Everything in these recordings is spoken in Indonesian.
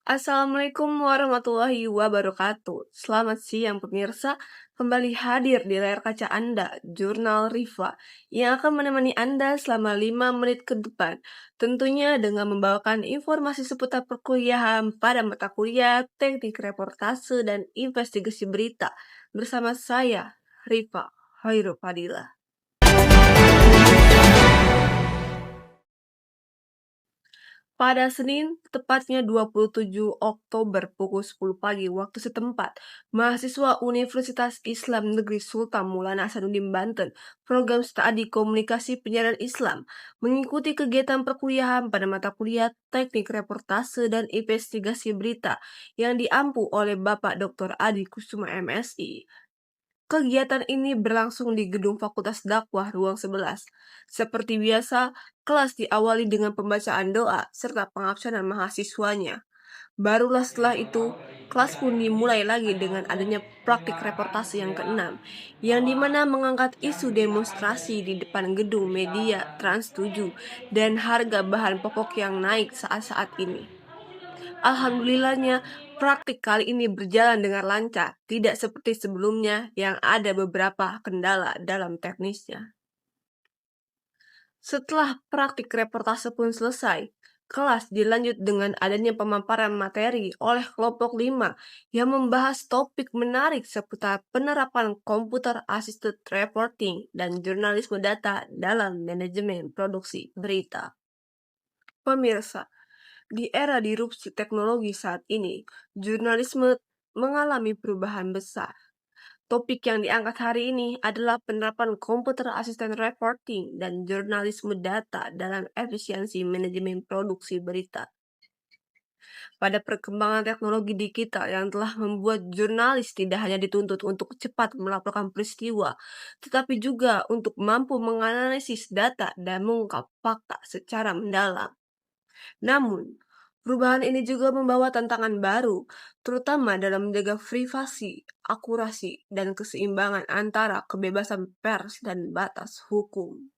Assalamualaikum warahmatullahi wabarakatuh. Selamat siang pemirsa, kembali hadir di layar kaca Anda, Jurnal Rifa, yang akan menemani Anda selama 5 menit ke depan. Tentunya dengan membawakan informasi seputar perkuliahan pada mata kuliah, teknik reportase, dan investigasi berita. Bersama saya, Rifa Hoirul Fadilah. Pada Senin, tepatnya 27 Oktober pukul 10 pagi waktu setempat, mahasiswa Universitas Islam Negeri Sultan Maulana Hasanuddin Banten, program studi komunikasi penyiaran Islam, mengikuti kegiatan perkuliahan pada mata kuliah teknik reportase dan investigasi berita yang diampu oleh Bapak Dr. Adi Kusuma MSI. Kegiatan ini berlangsung di Gedung Fakultas Dakwah Ruang 11. Seperti biasa, kelas diawali dengan pembacaan doa serta pengabsanan mahasiswanya. Barulah setelah itu, kelas pun dimulai lagi dengan adanya praktik reportase yang keenam, yang dimana mengangkat isu demonstrasi di depan gedung media Trans 7 dan harga bahan pokok yang naik saat-saat ini. Alhamdulillahnya, praktik kali ini berjalan dengan lancar, tidak seperti sebelumnya yang ada beberapa kendala dalam teknisnya. Setelah praktik reportase pun selesai, kelas dilanjut dengan adanya pemaparan materi oleh kelompok 5 yang membahas topik menarik seputar penerapan computer assisted reporting dan jurnalisme data dalam manajemen produksi berita. Pemirsa, di era disrupsi teknologi saat ini, jurnalisme mengalami perubahan besar. Topik yang diangkat hari ini adalah penerapan komputer asisten reporting dan jurnalisme data dalam efisiensi manajemen produksi berita. Pada perkembangan teknologi digital yang telah membuat jurnalis tidak hanya dituntut untuk cepat melaporkan peristiwa, tetapi juga untuk mampu menganalisis data dan mengungkap fakta secara mendalam. Namun, perubahan ini juga membawa tantangan baru, terutama dalam menjaga privasi, akurasi, dan keseimbangan antara kebebasan pers dan batas hukum.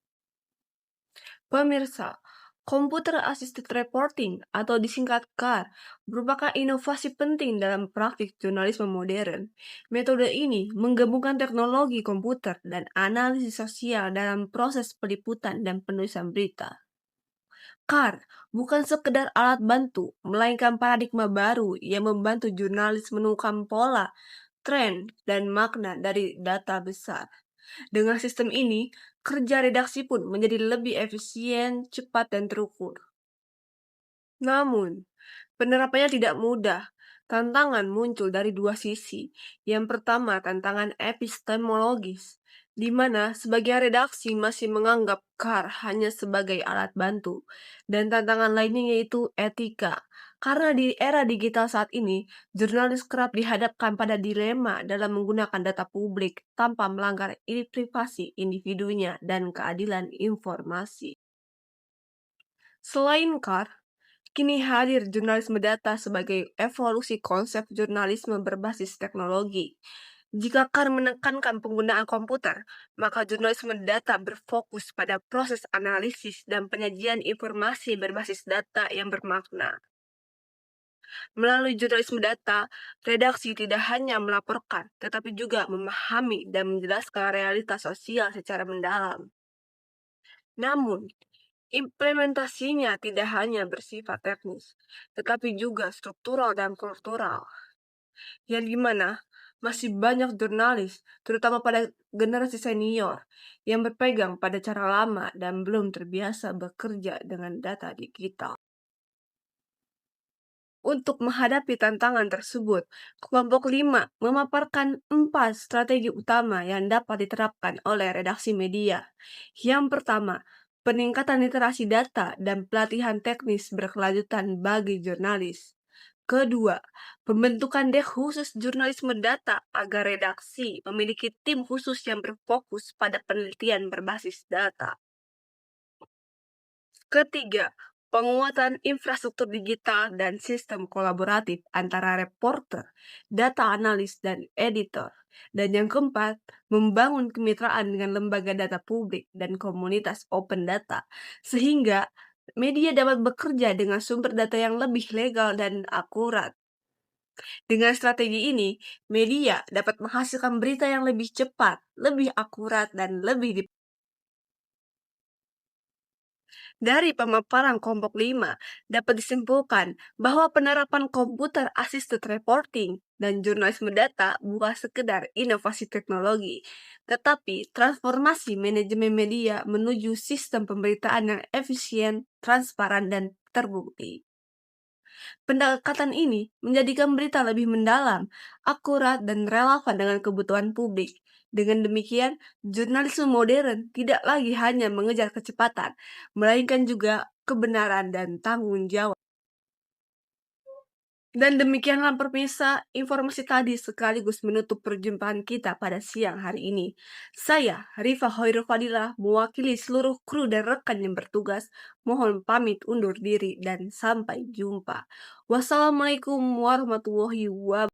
Pemirsa, Computer Assisted Reporting atau disingkat CAR merupakan inovasi penting dalam praktik jurnalisme modern. Metode ini menggabungkan teknologi komputer dan analisis sosial dalam proses peliputan dan penulisan berita. CAR bukan sekedar alat bantu, melainkan paradigma baru yang membantu jurnalis menemukan pola, tren, dan makna dari data besar. Dengan sistem ini, kerja redaksi pun menjadi lebih efisien, cepat, dan terukur. Namun, penerapannya tidak mudah. Tantangan muncul dari dua sisi. Yang pertama, tantangan epistemologis, di mana sebagian redaksi masih menganggap CAR hanya sebagai alat bantu. Dan tantangan lainnya yaitu etika. Karena di era digital saat ini, jurnalis kerap dihadapkan pada dilema dalam menggunakan data publik tanpa melanggar privasi individunya dan keadilan informasi. Selain CAR, kini hadir jurnalisme data sebagai evolusi konsep jurnalisme berbasis teknologi. Jika CAR menekankan penggunaan komputer, maka jurnalisme data berfokus pada proses analisis dan penyajian informasi berbasis data yang bermakna. Melalui jurnalisme data, redaksi tidak hanya melaporkan, tetapi juga memahami dan menjelaskan realitas sosial secara mendalam. Namun, implementasinya tidak hanya bersifat teknis, tetapi juga struktural dan kultural, yang dimana masih banyak jurnalis, terutama pada generasi senior, yang berpegang pada cara lama dan belum terbiasa bekerja dengan data digital. Untuk menghadapi tantangan tersebut, kelompok 5 memaparkan 4 strategi utama yang dapat diterapkan oleh redaksi media. Yang pertama, peningkatan literasi data dan pelatihan teknis berkelanjutan bagi jurnalis. Kedua, pembentukan dek khusus jurnalisme data agar redaksi memiliki tim khusus yang berfokus pada penelitian berbasis data. Ketiga, penguatan infrastruktur digital dan sistem kolaboratif antara reporter, data analis, dan editor. Dan yang keempat, membangun kemitraan dengan lembaga data publik dan komunitas open data, sehingga Media dapat bekerja dengan sumber data yang lebih legal dan akurat. Dengan strategi ini, media dapat menghasilkan berita yang lebih cepat, lebih akurat, dan lebih Dari pemaparan kelompok 5, dapat disimpulkan bahwa penerapan komputer assisted reporting dan jurnalisme data bukan sekedar inovasi teknologi, tetapi transformasi manajemen media menuju sistem pemberitaan yang efisien, transparan, dan terbukti. Pendekatan ini menjadikan berita lebih mendalam, akurat, dan relevan dengan kebutuhan publik. Dengan demikian, jurnalisme modern tidak lagi hanya mengejar kecepatan, melainkan juga kebenaran dan tanggung jawab. Dan demikianlah pemirsa, informasi tadi sekaligus menutup perjumpaan kita pada siang hari ini. Saya, Rifa Hoirul Fadilah, mewakili seluruh kru dan rekan yang bertugas, mohon pamit undur diri dan sampai jumpa. Wassalamualaikum warahmatullahi wabarakatuh.